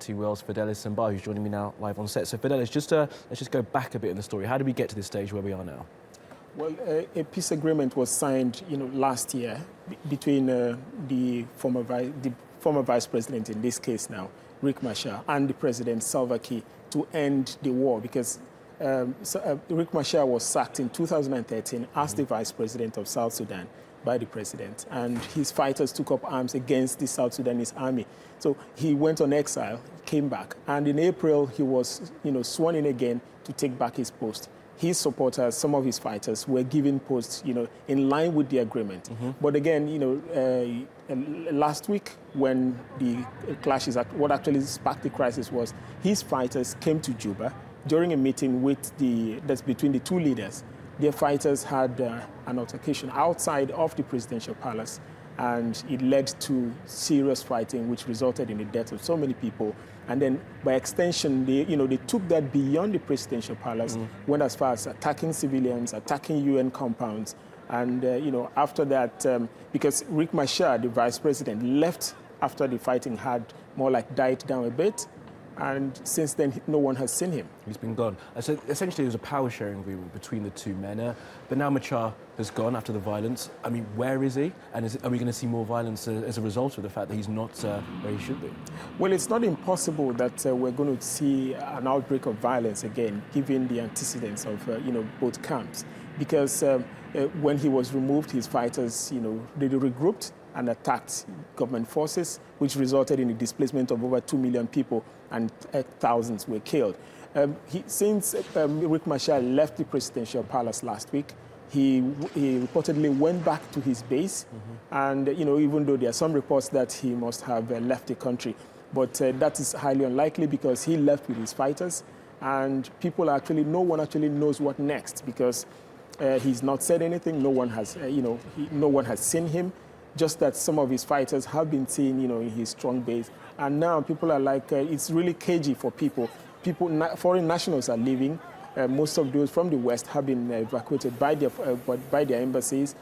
TRT World's Fidelis and Mbah, who's joining me now live on set. So Fidelis, let's just go back a bit in the story. How did we get to this stage where we are now? Well, a peace agreement was signed, last year between the former vice president, in this case now, Riek Machar, and the president, Salva Kiir, to end the war, because Riek Machar was sacked in 2013 as the vice president of South Sudan by the president, and his fighters took up arms against the South Sudanese army. So he went on exile, came back, and in April he was, sworn in again to take back his post. His supporters, some of his fighters, were given posts, in line with the agreement. But again, last week when the clashes, what actually sparked the crisis was his fighters came to Juba during a meeting that's between the two leaders. Their fighters had an altercation outside of the presidential palace, and it led to serious fighting, which resulted in the death of so many people. And then, by extension, they took that beyond the presidential palace, went as far as attacking civilians, attacking UN compounds. And, after that, because Riek Machar, the vice president, left after the fighting had more like died down a bit. And since then, no one has seen him. He's been gone. So essentially, there was a power-sharing agreement between the two men. But now Machar has gone after the violence. I mean, where is he? And are we going to see more violence as a result of the fact that he's not where he should be? Well, it's not impossible that we're going to see an outbreak of violence again, given the antecedents of both camps. Because when he was removed, his fighters, they regrouped and attacked government forces, which resulted in the displacement of over 2 million people, and thousands were killed. Since Riek Machar left the presidential palace last week, he reportedly went back to his base, and even though there are some reports that he must have left the country, but that is highly unlikely because he left with his fighters, and no one actually knows what next, because he's not said anything. No one has, no one has seen him. Just that some of his fighters have been seen, in his strong base. And now people are like, it's really cagey for people. Foreign nationals are leaving. Most of those from the West have been evacuated by their embassies.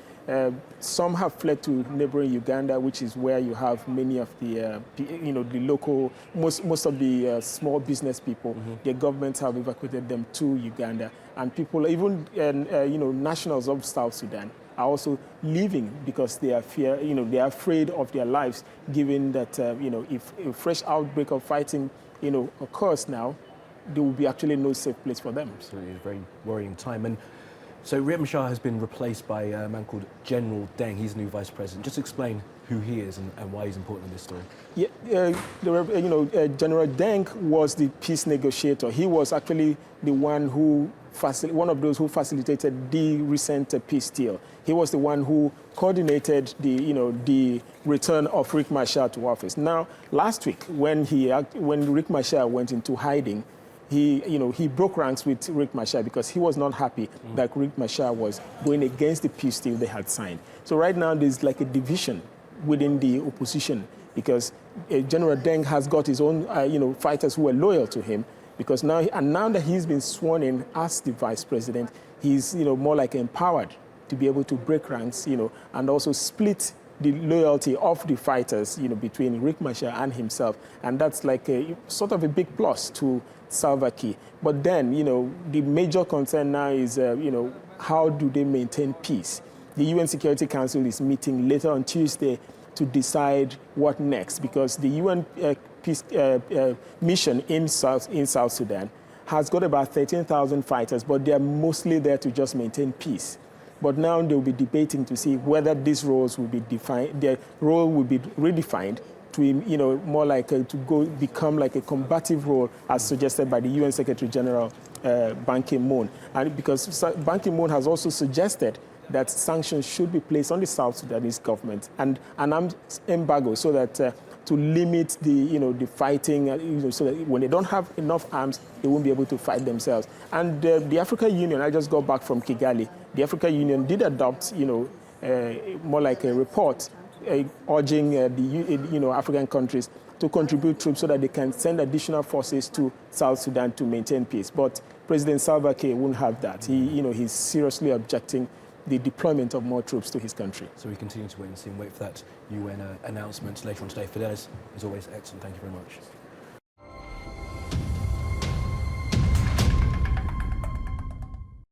Some have fled to neighboring Uganda, which is where you have many of the, the local, most of the small business people. Their governments have evacuated them to Uganda. And people, even, nationals of South Sudan, are also leaving because they are they are afraid of their lives, given that if a fresh outbreak of fighting occurs now, there will be actually no safe place for them. Absolutely, a very worrying time. And so Riek Machar has been replaced by a man called General Deng. He's the new vice president. Just explain who he is and why he's important in this story. Yeah, General Deng was the peace negotiator. He was actually the one one of those who facilitated the recent peace deal. He was the one who coordinated the return of Riek Machar to office. Now, last week, when Riek Machar went into hiding, he broke ranks with Riek Machar because he was not happy that Riek Machar was going against the peace deal they had signed. So right now, there's like a division within the opposition, because General Deng has got his own fighters who are loyal to him. Because now that he's been sworn in as the vice president, he's more like empowered to be able to break ranks, and also split the loyalty of the fighters, between Riek Machar and himself, and that's like a sort of a big plus to Salva Kiir. But then, the major concern now is, how do they maintain peace? The UN Security Council is meeting later on Tuesday to decide what next, because the UN peace mission in South Sudan has got about 13,000 fighters, but they are mostly there to just maintain peace. But now they'll be debating to see whether these roles will be defined, their role will be redefined to, more like to become like a combative role, as suggested by the UN Secretary General Ban Ki-moon. And because Ban Ki-moon has also suggested that sanctions should be placed on the South Sudanese government and an arms embargo, so that to limit the fighting, so that when they don't have enough arms, they won't be able to fight themselves. And the African Union, I just got back from Kigali. The African Union did adopt, more like a report urging the African countries to contribute troops so that they can send additional forces to South Sudan to maintain peace. But President Salva Kiir won't have that. He's seriously objecting the deployment of more troops to his country. So we continue to wait and see and wait for that UN announcement later on today. Fidelis, as always, excellent. Thank you very much.